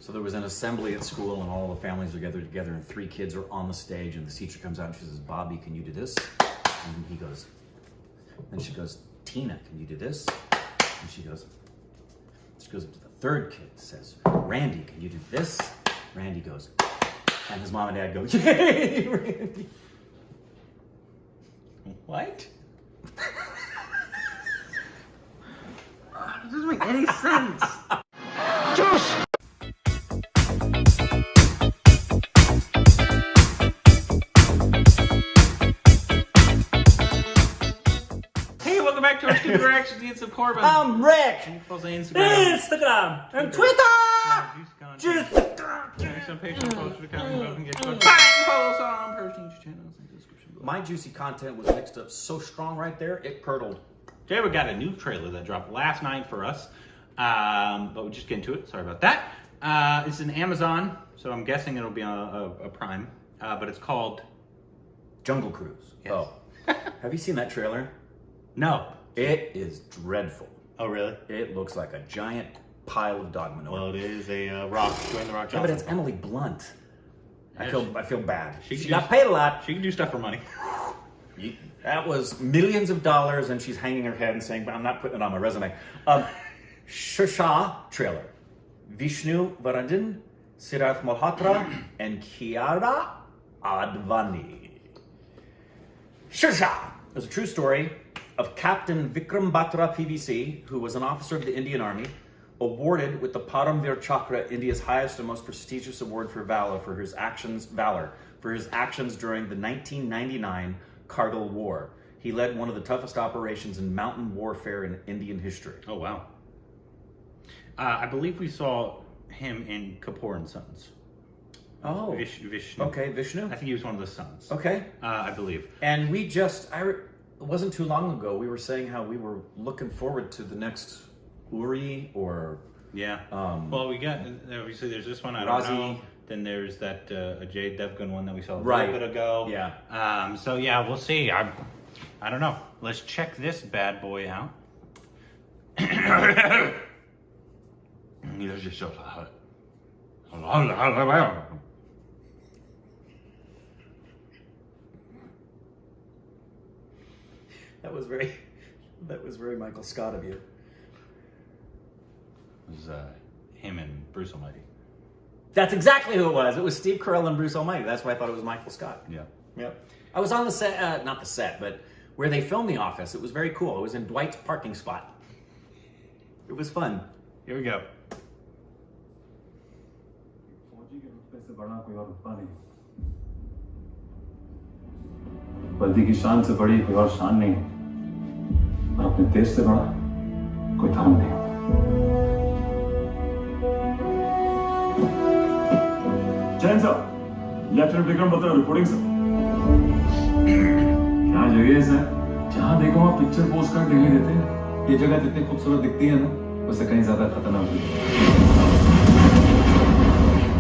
So there was an assembly at school and all the families are gathered together and 3 kids are on the stage and the teacher comes out and she says, Bobby, can you do this? And he goes, and she goes, Tina, can you do this? And she goes, to the 3rd kid says, Randy, can you do this? Randy goes, and his mom and dad go, yay, Randy. What? It doesn't make any sense. Josh! Welcome back to our stupid reactions. It's of Corbin. I'm Rick. Follow Instagram. And Twitter. Just some Patreon posts for follow us on Percy's channels in the description below. My juicy content was mixed up so strong right there, it curdled. Today we got a new trailer that dropped last night for us, but we'll just get into it. Sorry about that. It's an Amazon, so I'm guessing it'll be on a Prime, but it's called Jungle Cruise. Yes. Oh. Have you seen that trailer? No. It is dreadful. Oh, really? It looks like a giant pile of dog manure. Well, it is a rock, Dwayne the Rock Johnson. Yeah, but it's Emily Blunt. I feel bad. She got paid a lot. She can do stuff for money. That was millions of dollars, and she's hanging her head and saying, but I'm not putting it on my resume. Shershaah trailer. Vishnu, Varadhan, Siddharth, Malhotra, and Kiara, Advani. Shershaah is a true story of Captain Vikram Batra PVC, who was an officer of the Indian Army, awarded with the Paramvir Chakra, India's highest and most prestigious award for valor for his actions during the 1999 Kargil War. He led one of the toughest operations in mountain warfare in Indian history. Oh, wow. I believe we saw him in Kapoor and Sons. Oh. Vishnu. Okay, Vishnu? I think he was one of the sons. Okay. I believe. And we just, it wasn't too long ago, we were saying how we were looking forward to the next Uri or... Yeah. Well, we got, obviously there's this one, I don't know. Then there's that Ajay Devgan one that we saw a little bit ago. Yeah. So yeah, we'll see. I don't know. Let's check this bad boy out. There's just so That was very Michael Scott of you. It was him and Bruce Almighty. That's exactly who it was. It was Steve Carell and Bruce Almighty. That's why I thought it was Michael Scott. Yeah. Yep. I was on the set, not the set, but where they filmed The Office. It was very cool. It was in Dwight's parking spot. It was fun. Here we go. वर्दी की शान से बड़ी कोई और शान नहीं और अपने देश से बड़ा कोई धर्म नहीं जैन साहब lieutenant Vikram Batra reporting sir क्या जगह है सर जहां देखो वहां पिक्चर पोस्ट कर दिखाई देते हैं ये जगह जितनी खूबसूरत दिखती है ना उससे कहीं ज्यादा खतरनाक है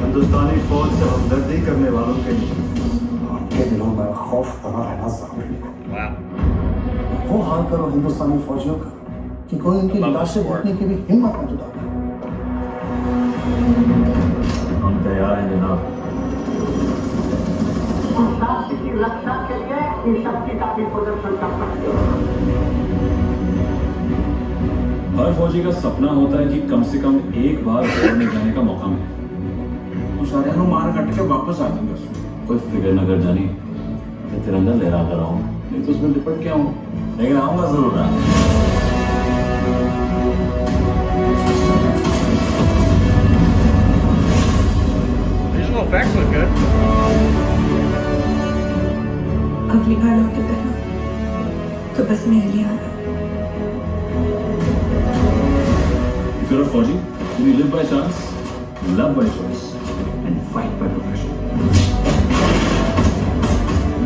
हिंदुस्तानी फौज से हमदर्दी करने वालों के दिलों में खौफ बना रहना जरूरी है वो हाल करो हिंदुस्तानी फौजियों का कि कोई उनकी लाशें देखने की भी हिम्मत न जुटा हम तैयार हैं जनाब राष्ट्र की रक्षा के लिए इस शक्ति का भी प्रदर्शन कर सकते हो हर फौजी का सपना होता है कि कम से कम एक बार दौड़ने जाने का मौका मिले सारे मार कट के वापस आ जाएंगे कोई फिक्र न कर जानी मैं तिरंगा लहरा कर आऊँ नहीं तो उसमें लिपट के आऊँ लेकिन आऊँगा जरूर Visual effects look good. अगली बार लौटे करना तो बस मेरे लिए आना If you're a Fauji, do you live by chance, love by choice, and fight by profession?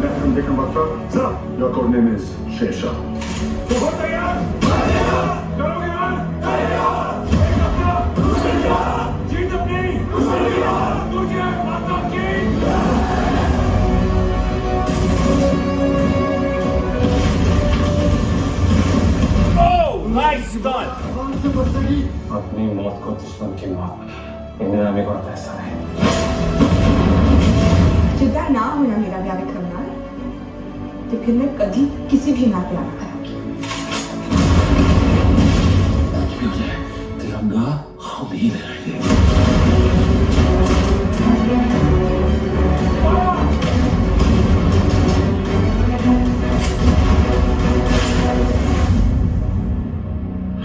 Lieutenant Vikram Batra, sir, your code name is Shershaah. Oh, nice stunt! अपनी मौत को दुश्मन की मौत इंदिरा में कोई पैसा नहीं जितना ना होना मेरा ब्याह विक्रम नाल तो फिर मैं कभी किसी भी नाल प्यार ना करांगी कुछ भी हो जाए तिरंगा हम ही लहराएंगे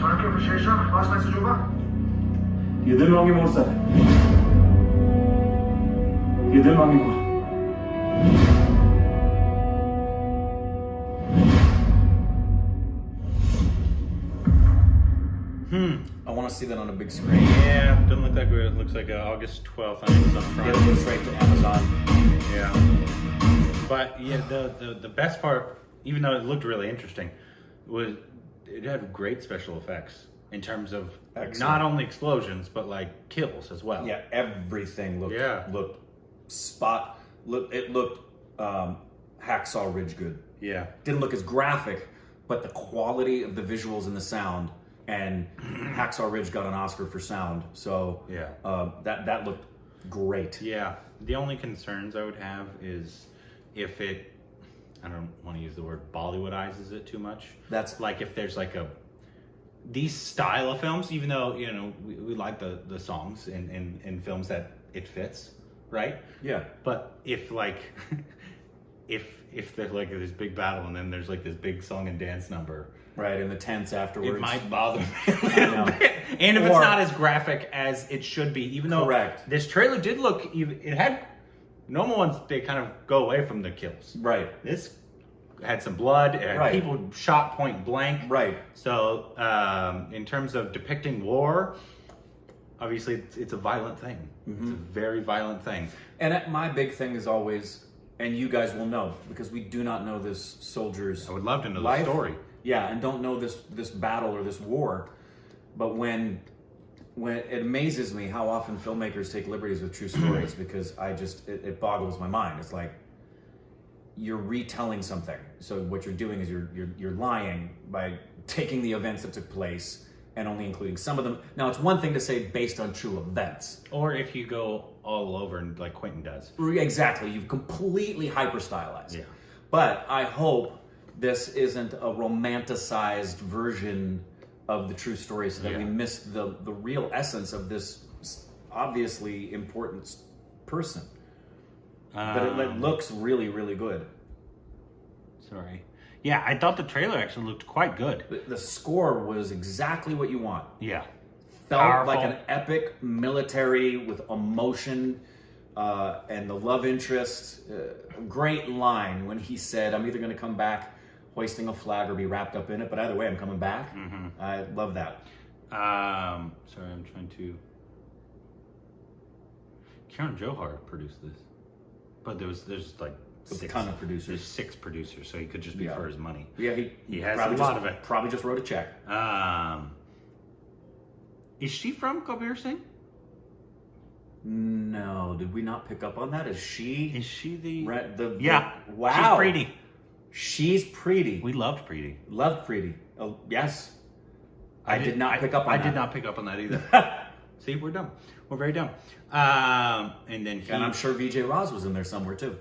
सड़क पे शेरशाह पास मैसेज होगा ये दिल मांगी मोड़ सर ये दिल मांगी मोड़ I want to see that on a big screen. Yeah, doesn't look like it. Looks like August 12th on Amazon Get Prime. it straight to Amazon. Yeah. But yeah, the best part, even though it looked really interesting, was it had great special effects in terms of Excellent. not only explosions but like kills as well. Yeah, everything looked Yeah. It looked Hacksaw Ridge good. Yeah. Didn't look as graphic, but the quality of the visuals and the sound. And Hacksaw Ridge got an Oscar for sound, so Yeah. That looked great. Yeah. The only concerns I would have is if it, I don't want to use the word Bollywoodizes it too much. That's Like if there's like these style of films, even though, you know, we like the songs in films that it fits, right? yeah. But if like, if there's like this big battle and then there's like this big song and dance number, Right, in the tents afterwards. it might bother me a I know. little bit. And if it's Or- not as graphic as it should be, even though Correct. this trailer did look, it had, normal ones, they kind of go away from the kills. Right, This had some blood, it had Right. people shot point blank. right. So, in terms of depicting war, obviously it's a violent thing. Mm-hmm. It's a very violent thing. And my big thing is always, and you guys will know, because we do not know this soldier's I would love to know life. the story. Yeah, and don't know this battle or this war. But when it amazes me how often filmmakers take liberties with true stories, because it boggles my mind. It's like you're retelling something. So what you're doing is you're lying by taking the events that took place and only including some of them. Now it's one thing to say based on true events. Or if you go all over and like Quentin does. Exactly, you've completely hyper stylized. Yeah. But I hope this isn't a romanticized version of the true story, so that we miss the real essence of this obviously important person. But it looks really, really good. Sorry. Yeah, I thought the trailer actually looked quite good. The score was exactly what you want. Yeah. Felt Powerful. like an epic military with emotion, and the love interest. Great line when he said, "I'm either going to come back hoisting a flag or be wrapped up in it, but either way, I'm coming back." Mm-hmm. I love that. Sorry, I'm trying to. Kiara Johar produced this, but there's like A ton of producers. There's 6 producers, so he could just be Yeah. for his money. Yeah, He has probably a lot just- of it. Probably just wrote a check. Is she from Kabir Singh? No, did we not pick up on that? Is she? Is she the? Yeah. Wow. She's Preeti. She's Preeti. We loved Preeti. Loved Preeti. Oh, yes. I did not pick up on I that. did not pick up on that either. See, we're dumb. We're very dumb. And then And I'm sure Vijay Raz was in there somewhere too.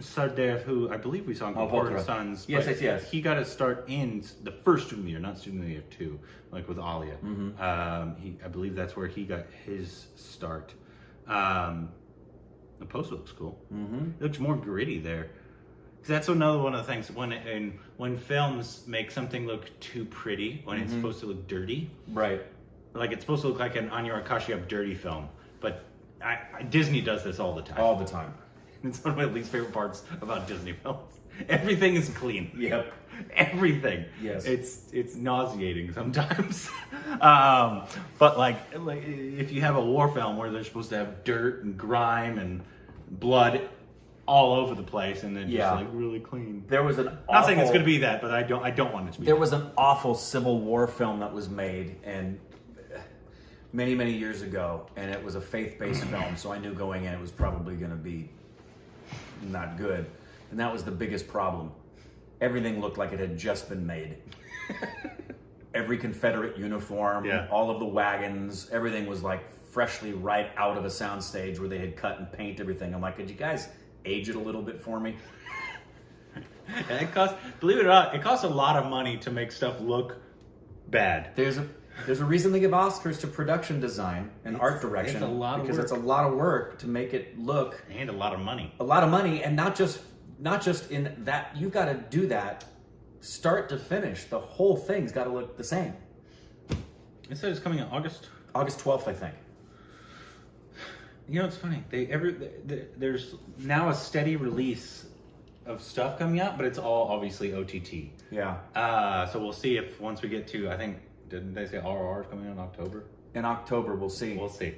Sardev, who I believe we saw in Malhotra. Important Sons. Yes, but yes. He got his start in the first student year, not student year 2, like with Alia. Mm-hmm. I believe that's where he got his start. The poster looks cool. Mm-hmm. It looks more gritty there. Because that's another one of the things when films make something look too pretty, when it's supposed to look dirty. Right. Like it's supposed to look like an Anya Akashia dirty film. But Disney does this all the time. All the time. It's one of my least favorite parts about Disney films. Everything is clean. Yep. Everything. Yes. It's nauseating sometimes. But like if you have a war film where they're supposed to have dirt and grime and blood all over the place and then just like really clean. There was an awful, Not saying it's going to be that, but I don't want it to be. There was an awful Civil War film that was made and many, many years ago, and it was a faith-based film, so I knew going in it was probably going to be not good. And that was the biggest problem. Everything looked like it had just been made. Every Confederate uniform, Yeah. all of the wagons, everything was like freshly right out of a soundstage where they had cut and paint everything. I'm like, could you guys age it a little bit for me? And it costs, believe it or not, it costs a lot of money to make stuff look bad. There's a reason they give Oscars to production design and art direction. It's a lot of because work. it's a lot of work to make it look And a lot of money. a lot of money, and not just in that. You got to do that start to finish. The whole thing's got to look the same. It said it's coming in August. August 12th, I think. You know, it's funny. There's now a steady release of stuff coming out, but it's all obviously OTT. Yeah. So we'll see if once we get to, I think, didn't they say RR is coming out in October? In October, we'll see. We'll see.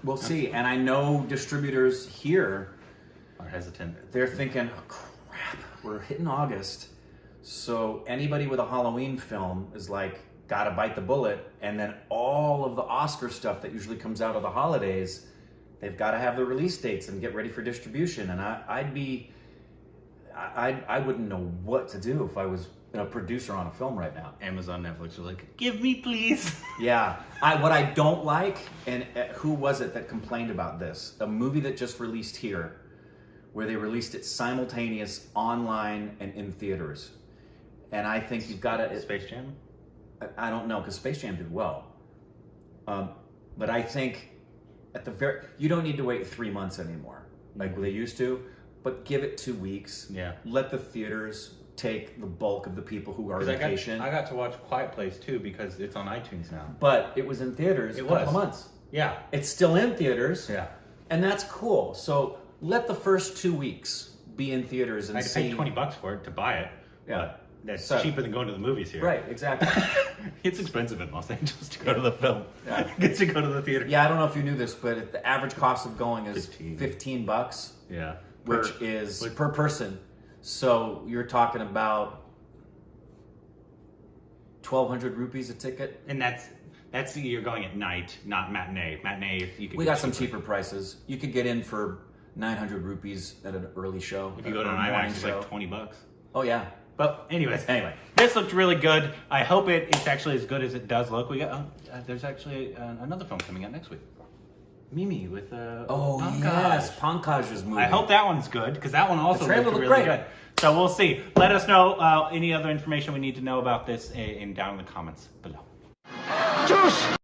We'll see. And I know distributors here Are hesitant. they're thinking, oh, crap, we're hitting August. So anybody with a Halloween film is like, gotta bite the bullet. And then all of the Oscar stuff that usually comes out of the holidays, they've got to have the release dates and get ready for distribution. And I wouldn't know what to do if I was a producer on a film right now. Amazon, Netflix are like, give me please. Yeah. What I don't like, and who was it that complained about this? A movie that just released here, where they released it simultaneous online and in theaters. And I think you've got to... Space Jam? I don't know, because Space Jam did well. But I think you don't need to wait 3 months anymore, like they used to, but give it 2 weeks. Yeah. Let the theaters take the bulk of the people who are on vacation. I got to watch Quiet Place too because it's on iTunes now. But it was in theaters a couple of months. Yeah. It's still in theaters. Yeah. And that's cool. So let the first 2 weeks be in theaters and I had to pay $20 for it to buy it. Yeah. But that's So- cheaper than going to the movies here. Right, exactly. It's expensive in Los Angeles to go to the film. Yeah. Get to go to the theater. Yeah, I don't know if you knew this, but the average cost of going is 15. $15, Yeah. which is per person. So you're talking about 1,200 rupees a ticket. And that's you're going at night, not matinee. Matinee, you could. We got some cheaper prices. You could get in for 900 rupees at an early show. If you go to an or a morning IMAX, it's show. like $20. Oh yeah. But anyways, Anyway. this looked really good. I hope it's actually as good as it does look. We got there's actually another film coming out next week. Mimi with Oh Pankaj. yes, Pankaj's movie. I hope that one's good because that one also The trailer looked looked really great. good. So we'll see. Let us know any other information we need to know about this down in the comments below. Juice!